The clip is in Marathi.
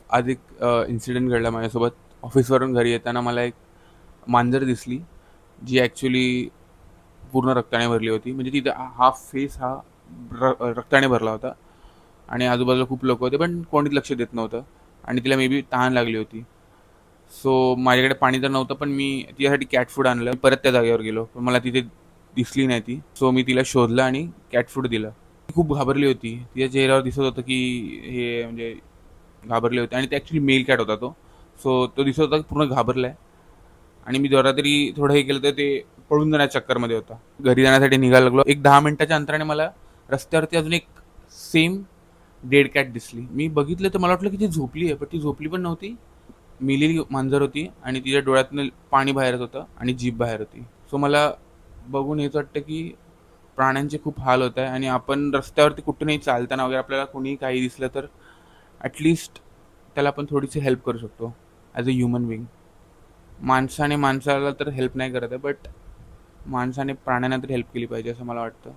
आज एक इन्सिडेंट घडला माझ्यासोबत. ऑफिसवरून घरी येताना मला एक मांजर दिसली, जी ॲक्च्युली पूर्ण रक्ताने भरली होती. म्हणजे तिचा हाफ फेस हा रक्ताने भरला होता आणि आजूबाजूला खूप लोक होते, पण कोणीच लक्ष देत नव्हतं आणि तिला मे बी तहान लागली होती. सो माझ्याकडे पाणी तर नव्हतं, पण मी तिच्यासाठी कॅट फूड आणलं. परत त्या जागेवर गेलो, पण मला तिथे दिसली नाही ती. सो मी तिला शोधलं आणि कॅट फूड दिलं. ती खूप घाबरली होती. तिच्या चेहऱ्यावर दिसत होतं की हे म्हणजे घाबरले होते आणि ते ॲक्च्युली मेल कॅट होता तो. सो तो दिसत होता की पूर्ण घाबरलाय आणि मी जरा तरी थोडं हे केलं तर ते पळून जाण्याच्या चक्करमध्ये होता. घरी जाण्यासाठी निघायला लागलो. एक 10 मिनिटाच्या अंतराने मला रस्त्यावरती अजून एक सेम डेड कॅट दिसली. मी बघितलं तर मला वाटलं की ती झोपली आहे, पण ती झोपली पण नव्हती. मेलेली मांजर होती आणि तिच्या डोळ्यातनं पाणी बाहेर येत होतं आणि जीभ बाहेर होती. सो मला बघून हेच वाटतं की प्राण्यांचे खूप हाल होत आहे आणि आपण रस्त्यावरती कुठूनही चालताना वगैरे आपल्याला कोणीही काही दिसलं तर ॲटलिस्ट त्याला आपण थोडीशी हेल्प करू शकतो ॲज अ ह्युमन बिंग. माणसाने माणसाला तर हेल्प नाही करत आहे, बट माणसाने प्राण्यांना तरी हेल्प केली पाहिजे असं मला वाटतं.